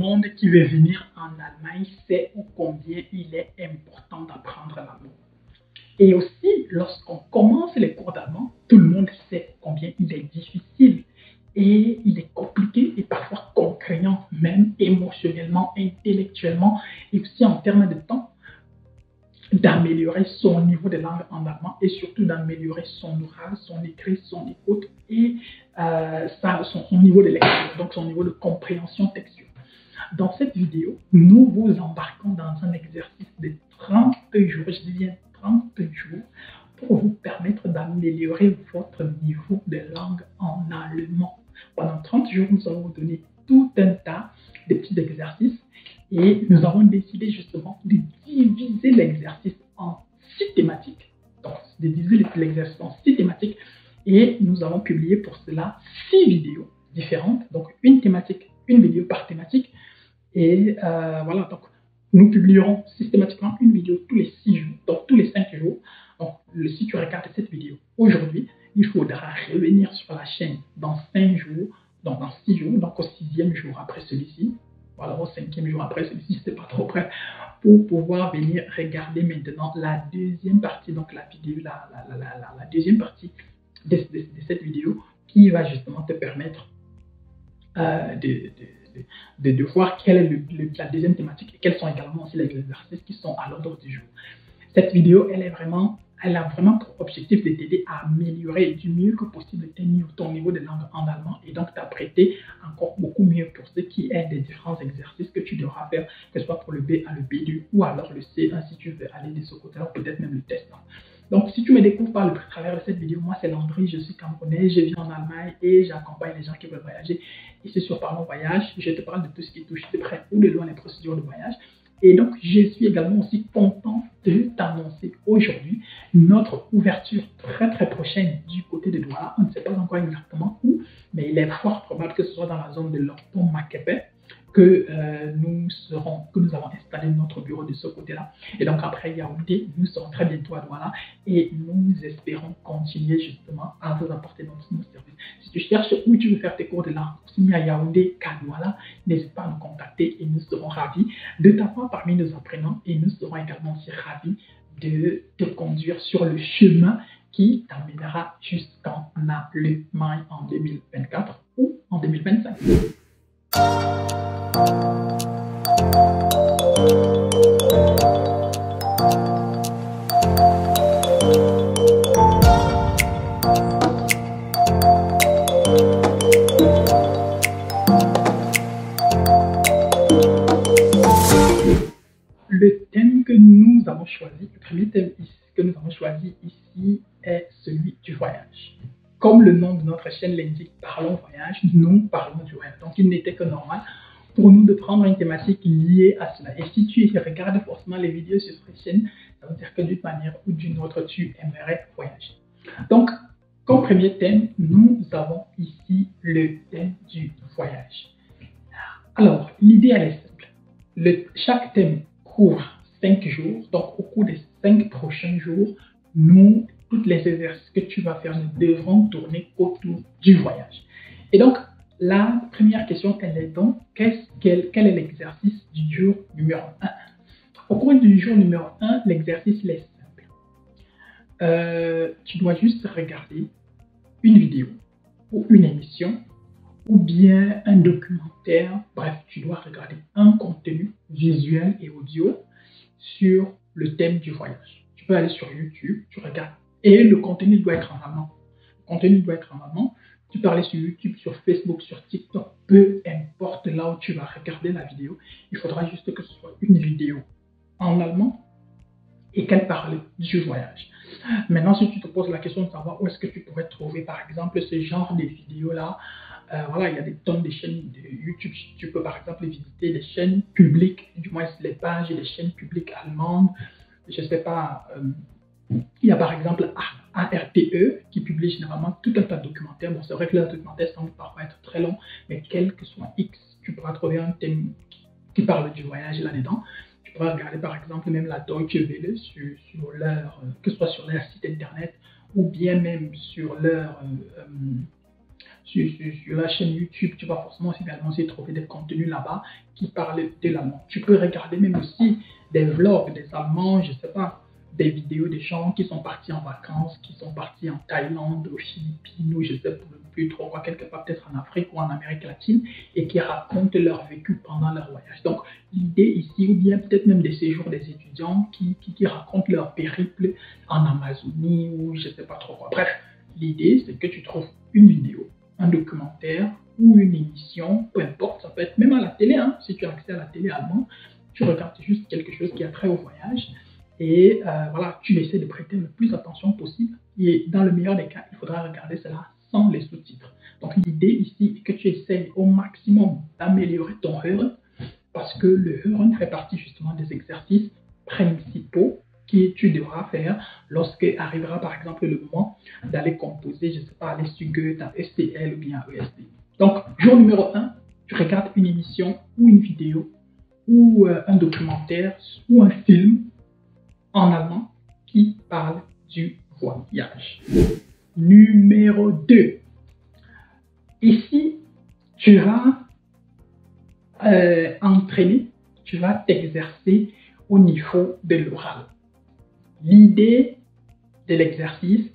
monde qui veut venir en Allemagne sait combien il est important d'apprendre l'allemand. Et aussi, lorsqu'on commence les cours d'allemand, tout le monde sait combien il est difficile et il est compliqué et parfois contraignant, même émotionnellement, intellectuellement et aussi en termes de temps, d'améliorer son niveau de langue en allemand et surtout d'améliorer son oral, son écrit, son écoute et son niveau de lecture, donc son niveau de compréhension textuelle. Dans cette vidéo, nous vous embarquons dans un exercice de 30 jours, je dis bien 30 jours, pour vous permettre d'améliorer votre niveau de langue en allemand. Pendant 30 jours, nous allons vous donner tout un tas de petits exercices et nous avons décidé justement de diviser l'exercice en 6 thématiques. Donc, de diviser l'exercice en 6 thématiques et nous avons publié pour cela 6 vidéos différentes. Donc, une thématique, une vidéo par thématique. Et voilà, donc nous publierons systématiquement une vidéo tous les 6 jours, donc tous les 5 jours. Donc, si tu regardes cette vidéo aujourd'hui, il faudra revenir sur la chaîne dans 5 jours, donc dans 6 jours, donc au 6e jour après celui-ci. Voilà, au 5e jour après celui-ci, c'est pas trop près, pour pouvoir venir regarder maintenant la deuxième partie, donc la vidéo, la deuxième partie de cette vidéo qui va justement te permettre de voir quelle est la deuxième thématique et quels sont également aussi les exercices qui sont à l'ordre du jour. Cette vidéo, elle a vraiment pour objectif de t'aider à améliorer du mieux que possible ton niveau de langue en allemand et donc t'apprêter encore beaucoup mieux pour ce qui est des différents exercices que tu devras faire, que ce soit pour le B1, le B2 ou alors le C1 si tu veux aller de ce côté-là, peut-être même le test. Donc, si tu me découvres par le travers de cette vidéo, moi c'est Landry, je suis camerounais, je vis en Allemagne et j'accompagne les gens qui veulent voyager. Et c'est sur Parlons Voyage, je te parle de tout ce qui touche de près ou de loin les procédures de voyage. Et donc, je suis également aussi content de t'annoncer aujourd'hui notre ouverture très très prochaine du côté de Douala. On ne sait pas encore exactement où, mais il est fort probable que ce soit dans la zone de Lorton Makepe que nous avons installé notre bureau de ce côté-là. Et donc après Yaoundé, nous serons très bientôt à Douala et nous espérons continuer justement à vous apporter nos services. Si tu cherches où tu veux faire tes cours de langue, si à Yaoundé qu'à Douala, n'hésite pas à nous contacter et nous serons ravis de t'avoir parmi nos apprenants et nous serons également aussi ravis de te conduire sur le chemin qui t'amènera jusqu'en Allemagne en 2024 ou en 2025. Le thème que nous avons choisi, le premier thème que nous avons choisi ici est celui du voyage. Comme le nom de notre chaîne l'indique, Parlons Voyage, nous parlons du voyage. Donc il n'était que normal pour nous de prendre une thématique liée à cela. Et si tu regardes forcément les vidéos sur cette chaîne, ça veut dire que d'une manière ou d'une autre, tu aimerais voyager. Donc, comme premier thème, nous avons ici le thème du voyage. Alors, l'idée elle est simple. Chaque thème court 5 jours, donc au cours des 5 prochains jours, toutes les exercices que tu vas faire ne devront tourner autour du voyage. Et donc, la première question, elle est donc, quel est l'exercice du jour numéro 1? Au cours du jour numéro 1, l'exercice est simple. Tu dois juste regarder une vidéo ou une émission ou bien un documentaire. Bref, tu dois regarder un contenu visuel et audio sur le thème du voyage. Tu peux aller sur YouTube, tu regardes. Et le contenu doit être en allemand. Le contenu doit être en allemand. Tu peux aller sur YouTube, sur Facebook, sur TikTok, peu importe là où tu vas regarder la vidéo. Il faudra juste que ce soit une vidéo en allemand et qu'elle parle du voyage. Maintenant, si tu te poses la question de savoir où est-ce que tu pourrais trouver, par exemple, ce genre de vidéos-là, voilà, il y a des tonnes de chaînes de YouTube. Tu peux, par exemple, visiter des chaînes publiques, du moins les pages et les chaînes publiques allemandes. Je ne sais pas, il y a par exemple ARTE qui publie généralement tout un tas de documentaires. Bon, c'est vrai que leurs documentaires semblent parfois être très longs, mais quel que soit X, tu pourras trouver un thème qui parle du voyage là-dedans. Tu pourras regarder par exemple même la Deutsche Welle sur leur, que ce soit sur leur site internet ou bien même sur leur sur la chaîne YouTube, tu vas forcément aussi également aussi trouver des contenus là-bas qui parlent de l'allemand. Tu peux regarder même aussi des vlogs des Allemands, je ne sais pas, des vidéos des gens qui sont partis en vacances, qui sont partis en Thaïlande, aux Philippines, ou je ne sais plus trop quoi, quelque part peut-être en Afrique ou en Amérique latine, et qui racontent leur vécu pendant leur voyage. Donc l'idée ici, ou bien peut-être même des séjours des étudiants qui racontent leur périple en Amazonie, ou je ne sais pas trop quoi. Bref, l'idée c'est que tu trouves une vidéo, un documentaire ou une émission, peu importe, ça peut être même à la télé, hein, si tu as accès à la télé allemande, tu regardes juste quelque chose qui a trait au voyage et voilà, tu essaies de prêter le plus attention possible et dans le meilleur des cas, il faudra regarder cela sans les sous-titres. Donc l'idée ici est que tu essaies au maximum d'améliorer ton Hören parce que le Hören fait partie justement des exercices principaux que tu devras faire lorsque arrivera par exemple le moment d'aller composer, je ne sais pas, aller sur Goethe, à STL ou bien à ESD. Donc, jour numéro 1, tu regardes une émission ou une vidéo ou un documentaire ou un film en allemand qui parle du voyage. Numéro 2. Ici, tu vas entraîner, tu vas t'exercer au niveau de l'oral. L'idée de l'exercice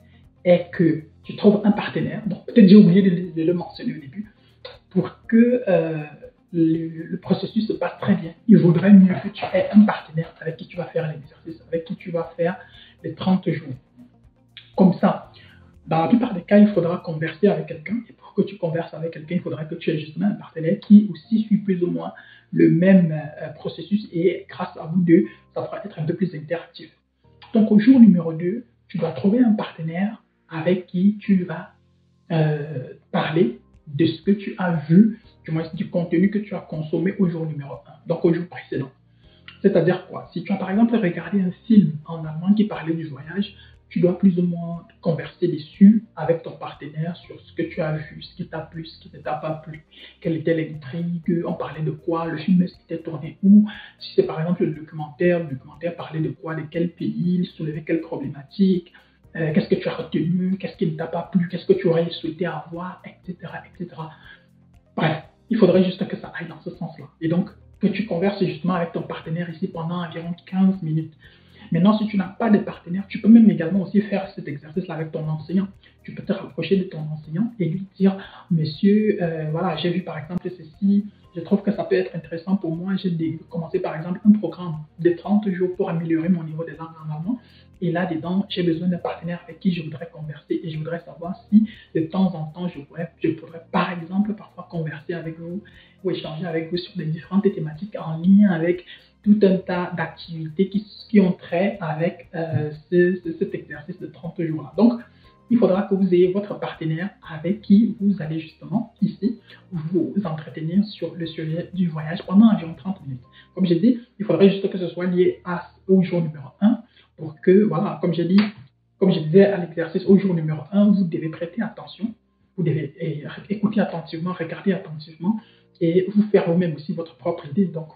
est que tu trouves un partenaire, donc peut-être j'ai oublié de le mentionner au début, pour que le processus se passe très bien. Il vaudrait mieux que tu aies un partenaire avec qui tu vas faire l'exercice, avec qui tu vas faire les 30 jours. Comme ça, dans la plupart des cas, il faudra converser avec quelqu'un. Et pour que tu converses avec quelqu'un, il faudra que tu aies justement un partenaire qui aussi suit plus ou moins le même processus. Et grâce à vous deux, ça va être un peu plus interactif. Donc au jour numéro 2, tu dois trouver un partenaire avec qui tu vas parler de ce que tu as vu, du contenu que tu as consommé au jour numéro 1, donc au jour précédent. C'est-à-dire quoi? Si tu as par exemple regardé un film en allemand qui parlait du voyage, tu dois plus ou moins converser dessus avec ton partenaire sur ce que tu as vu, ce qui t'a plu, ce qui ne t'a pas plu, quelle était l'intrigue, on parlait de quoi, le film était tourné où, si c'est par exemple le documentaire parlait de quoi, de quel pays, il soulevait quelle problématique, qu'est-ce que tu as retenu, qu'est-ce qui ne t'a pas plu, qu'est-ce que tu aurais souhaité avoir, etc., etc. Bref, il faudrait juste que ça aille dans ce sens-là. Et donc, que tu converses justement avec ton partenaire ici pendant environ 15 minutes. Maintenant, si tu n'as pas de partenaire, tu peux même également aussi faire cet exercice-là avec ton enseignant. Tu peux te rapprocher de ton enseignant et lui dire, monsieur, voilà, j'ai vu par exemple ceci, je trouve que ça peut être intéressant pour moi. J'ai commencé par exemple un programme de 30 jours pour améliorer mon niveau des langues en allemand. Et là-dedans, j'ai besoin d'un partenaire avec qui je voudrais converser et je voudrais savoir si de temps en temps, je pourrais par exemple parfois converser avec vous ou échanger avec vous sur des différentes thématiques en lien avec tout un tas d'activités qui ont trait avec cet exercice de 30 jours-là. Donc, il faudra que vous ayez votre partenaire avec qui vous allez justement ici vous entretenir sur le sujet du voyage pendant environ 30 minutes. Comme j'ai dit, il faudrait juste que ce soit lié au jour numéro 1 pour que, voilà, comme je disais à l'exercice au jour numéro 1, vous devez prêter attention, vous devez écouter attentivement, regarder attentivement et vous faire vous-même aussi votre propre idée. Donc,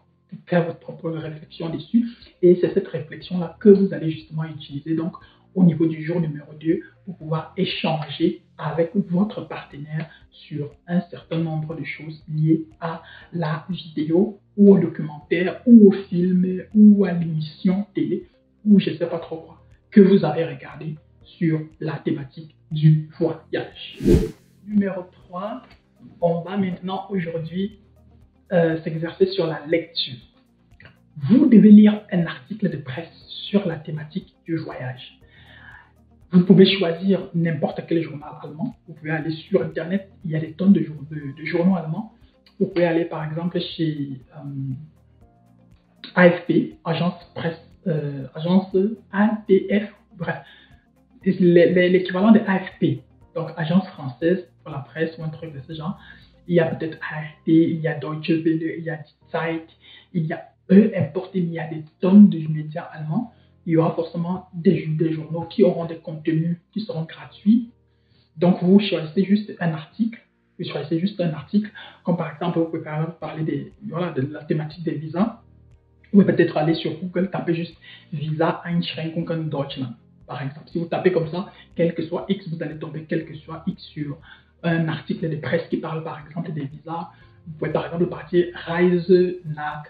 faire votre propre réflexion dessus. Et c'est cette réflexion-là que vous allez justement utiliser donc au niveau du jour numéro 2 pour pouvoir échanger avec votre partenaire sur un certain nombre de choses liées à la vidéo ou au documentaire ou au film ou à l'émission télé ou je ne sais pas trop quoi que vous avez regardé sur la thématique du voyage. Numéro 3, on va maintenant aujourd'hui s'exercer sur la lecture. Vous devez lire un article de presse sur la thématique du voyage. Vous pouvez choisir n'importe quel journal allemand. Vous pouvez aller sur Internet, il y a des tonnes de journaux allemands. Vous pouvez aller par exemple chez AFP, agence APF, bref, l'équivalent de AFP, donc agence française pour la presse ou un truc de ce genre. Il y a peut-être AFP, il y a Deutsche Welle, il y a Die Zeit, il y a peu importe, il y a des tonnes de médias allemands. Il y aura forcément des journaux qui auront des contenus qui seront gratuits. Donc, vous choisissez juste un article. Vous choisissez juste un article, comme par exemple, vous pouvez parler de la thématique des visas. Vous pouvez peut-être aller sur Google, taper juste Visa Einschränkungen Deutschland, par exemple. Si vous tapez comme ça, quel que soit X, vous allez tomber quel que soit X sur un article de presse qui parle par exemple des visas, vous pouvez par exemple partir Reise nach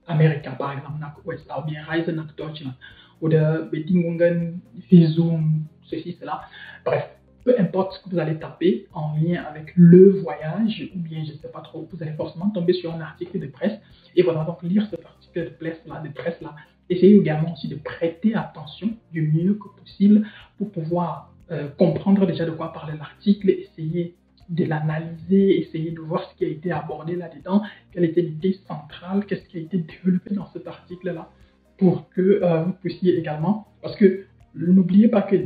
Amerika, par exemple, nach USA, ou bien Reise nach Deutschland, ou de Bedingungen, Visum, ceci, cela. Bref, peu importe ce que vous allez taper en lien avec le voyage, ou bien je ne sais pas trop, vous allez forcément tomber sur un article de presse, et voilà, donc lire cet article de presse-là. Essayez également aussi de prêter attention du mieux que possible pour pouvoir comprendre déjà de quoi parle l'article, essayer de l'analyser, essayer de voir ce qui a été abordé là-dedans, quelle était l'idée centrale, qu'est-ce qui a été développé dans cet article-là, pour que vous puissiez également, parce que n'oubliez pas que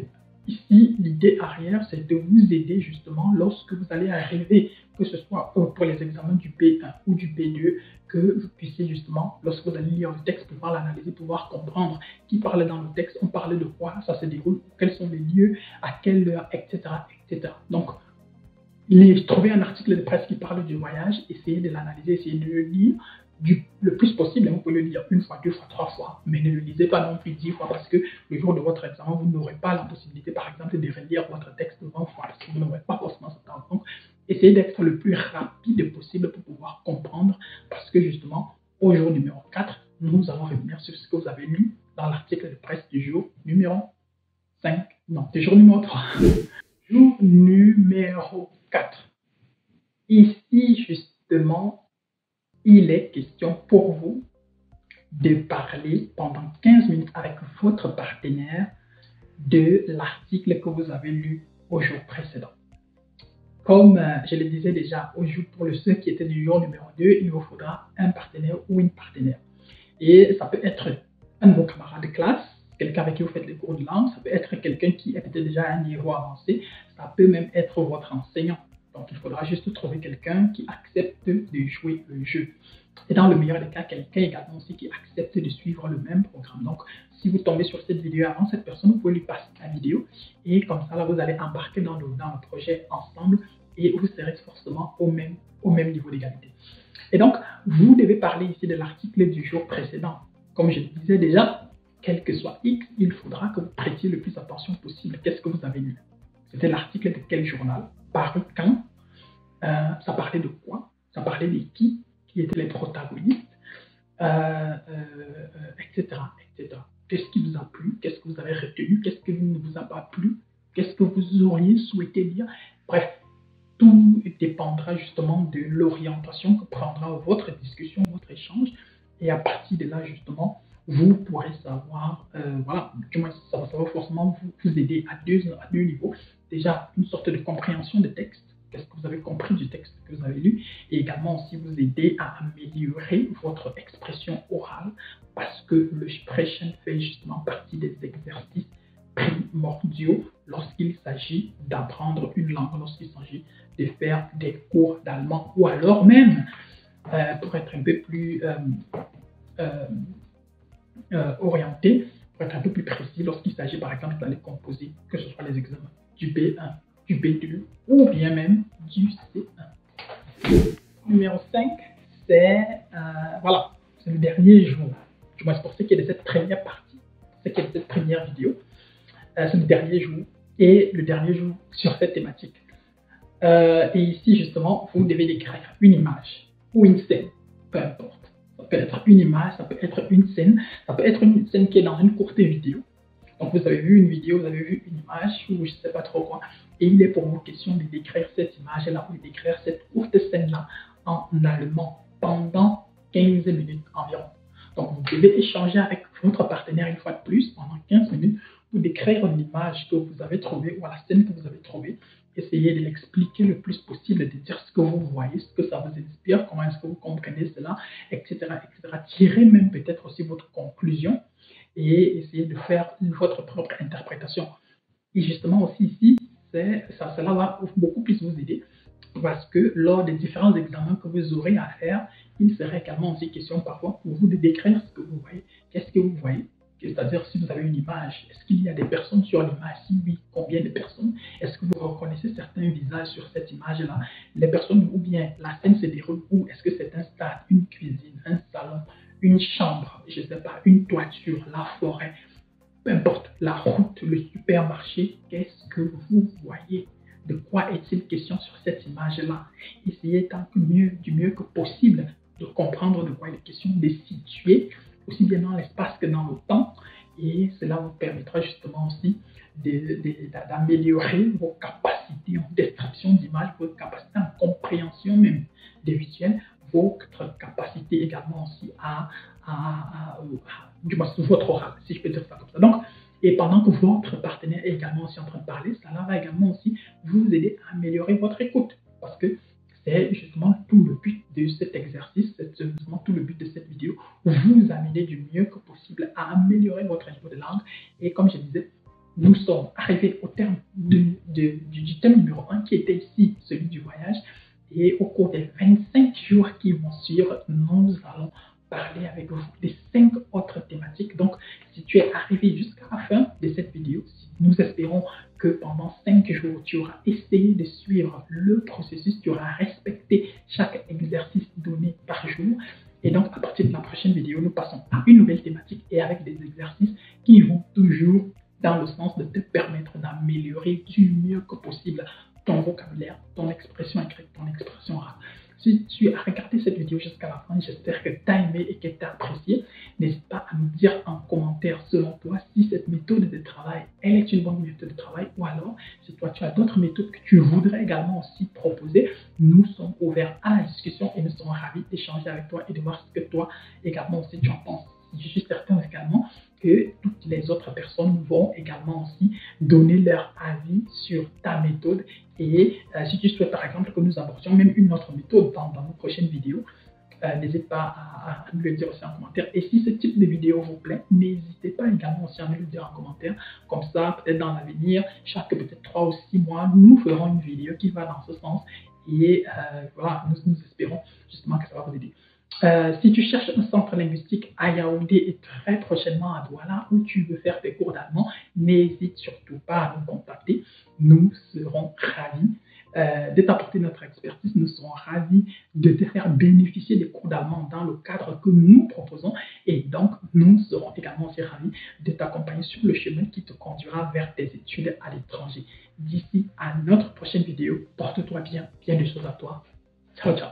ici, l'idée arrière, c'est de vous aider justement lorsque vous allez arriver, que ce soit pour les examens du B1 ou du B2, que vous puissiez justement, lorsque vous allez lire le texte, pouvoir l'analyser, pouvoir comprendre qui parle dans le texte, on parle de quoi, ça se déroule, quels sont les lieux, à quelle heure, etc. etc. Donc, trouver un article de presse qui parle du voyage, essayez de l'analyser, essayez de le lire le plus possible. Vous pouvez le lire une fois, deux fois, trois fois, mais ne le lisez pas non plus 10 fois parce que le jour de votre examen, vous n'aurez pas la possibilité, par exemple, de relire votre texte 20 fois parce que vous n'aurez pas forcément ce temps. Donc, essayez d'être le plus rapide possible pour pouvoir comprendre parce que justement, au jour numéro 4, nous allons revenir sur ce que vous avez lu dans l'article de presse du jour numéro 5, non, du jour numéro 3. Jour numéro 4. Ici, justement, il est question pour vous de parler pendant 15 minutes avec votre partenaire de l'article que vous avez lu au jour précédent. Comme je le disais déjà, pour ceux qui étaient du jour numéro 2, il vous faudra un partenaire ou une partenaire. Et ça peut être un de vos camarades de classe, quelqu'un avec qui vous faites les cours de langue, ça peut être quelqu'un qui est peut-être déjà à un niveau avancé, ça peut même être votre enseignant. Donc, il faudra juste trouver quelqu'un qui accepte de jouer le jeu. Et dans le meilleur des cas, quelqu'un également aussi qui accepte de suivre le même programme. Donc, si vous tombez sur cette vidéo avant cette personne, vous pouvez lui passer la vidéo. Et comme ça, là, vous allez embarquer dans le projet ensemble et vous serez forcément au même niveau d'égalité. Et donc, vous devez parler ici de l'article du jour précédent. Comme je le disais déjà, quel que soit X, il faudra que vous prêtiez le plus attention possible. Qu'est-ce que vous avez lu? C'était l'article de quel journal? Paru quand? Ça parlait de quoi? Ça parlait de qui étaient les protagonistes, etc., etc. Qu'est-ce qui vous a plu? Qu'est-ce que vous avez retenu? Qu'est-ce qui ne vous a pas plu? Qu'est-ce que vous auriez souhaité lire? Bref, tout dépendra justement de l'orientation que prendra votre discussion, votre échange. Et à partir de là, justement, vous pourrez savoir, voilà, du moins, ça va savoir forcément vous aider à deux niveaux. Déjà, une sorte de compréhension de texte. Qu'est-ce que vous avez compris du texte que vous avez lu? Et également aussi vous aider à améliorer votre expression orale parce que le Sprechen fait justement partie des exercices primordiaux lorsqu'il s'agit d'apprendre une langue, lorsqu'il s'agit de faire des cours d'allemand ou alors même, pour être un peu plus orienté, pour être un peu plus précis, lorsqu'il s'agit par exemple d'aller composer, que ce soit les examens du B1, du B2 ou bien même du C1. Numéro 5, c'est voilà, c'est le dernier jour. Du moins, c'est pour ce qui est de cette première partie, ce qui est de cette première vidéo. C'est le dernier jour et le dernier jour sur cette thématique. Et ici, justement, vous devez décrire une image ou une scène, peu importe. Ça peut être une image, ça peut être une scène, ça peut être une scène qui est dans une courte vidéo. Donc, vous avez vu une vidéo, vous avez vu une image ou je ne sais pas trop quoi. Et il est pour vous question de décrire cette image-là ou de décrire cette courte scène-là en allemand pendant 15 minutes environ. Donc, vous devez échanger avec votre partenaire une fois de plus pendant 15 minutes pour décrire l'image que vous avez trouvée ou la scène que vous avez trouvée. Essayez de l'expliquer le plus possible, de dire ce que vous voyez, ce que ça vous inspire, comment est-ce que vous comprenez cela, etc., etc. Tirez même peut-être aussi votre conclusion et essayez de faire votre propre interprétation. Et justement aussi ici, cela va beaucoup plus vous aider parce que lors des différents examens que vous aurez à faire, il serait également aussi question parfois pour vous de décrire ce que vous voyez. Qu'est-ce que vous voyez? C'est-à-dire si vous avez une image, est-ce qu'il y a des personnes sur l'image? Si oui, combien de personnes? Est-ce que vous reconnaissez certains visages sur cette image-là? Les personnes ou bien la scène se déroule où? Est-ce que c'est un stade, une cuisine, un salon, une chambre, je ne sais pas, une toiture, la forêt? Peu importe, la route, le supermarché, qu'est-ce que vous voyez? de quoi est-il question sur cette image-là. Essayez du mieux que possible de comprendre de quoi il est question, de situer aussi bien dans l'espace que dans le temps. Et cela vous permettra justement aussi d'améliorer vos capacités en description d'image, vos capacités en compréhension même des visuels, votre capacité également aussi du moins votre oral, si je peux dire ça comme ça. Donc, et pendant que votre partenaire est également aussi en train de parler, cela va également aussi vous aider à améliorer votre écoute. Parce que c'est justement tout le but de cet exercice, c'est justement tout le but de cette vidéo, vous amener du mieux que possible à améliorer votre niveau de langue. Et comme je disais, nous sommes arrivés au terme du thème numéro 1 qui était ici, celui du voyage. Et au cours des 25 jours qui vont suivre, nous allons parler avec vous des 5 autres thématiques. Donc, si tu es arrivé jusqu'à la fin de cette vidéo, nous espérons que pendant 5 jours, tu auras essayé de suivre le processus, tu auras respecté chaque exercice donné par jour. Et donc, à partir de la prochaine vidéo, nous passons à une nouvelle thématique et avec des exercices qui vont toujours dans le sens de te permettre d'améliorer du mieux que possible ton vocabulaire, ton expression écrite, ton expression orale. Si tu as regardé cette vidéo jusqu'à la fin, j'espère que tu as aimé et que tu as apprécié. N'hésite pas à nous dire en commentaire, selon toi, si cette méthode de travail, elle est une bonne méthode de travail, ou alors, si toi, tu as d'autres méthodes que tu voudrais également aussi proposer, nous sommes ouverts à la discussion et nous serons ravis d'échanger avec toi et de voir ce que toi également aussi tu en penses. Je suis certain également que toutes les autres personnes vont également aussi donner leur avis sur ta méthode. Et si tu souhaites par exemple que nous abordions même une autre méthode dans nos prochaines vidéos, n'hésite pas à nous le dire aussi en commentaire. Et si ce type de vidéo vous plaît, n'hésitez pas également aussi à nous le dire en commentaire. Comme ça, peut-être dans l'avenir, chaque peut-être 3 ou 6 mois, nous ferons une vidéo qui va dans ce sens. Et voilà, nous espérons justement que ça va vous aider. Si tu cherches un centre linguistique à Yaoundé et très prochainement à Douala où tu veux faire tes cours d'allemand, n'hésite surtout pas à nous contacter. Nous serons ravis de t'apporter notre expertise. Nous serons ravis de te faire bénéficier des cours d'allemand dans le cadre que nous proposons. Et donc, nous serons également aussi ravis de t'accompagner sur le chemin qui te conduira vers tes études à l'étranger. D'ici à notre prochaine vidéo, porte-toi bien, bien des choses à toi. Ciao, ciao.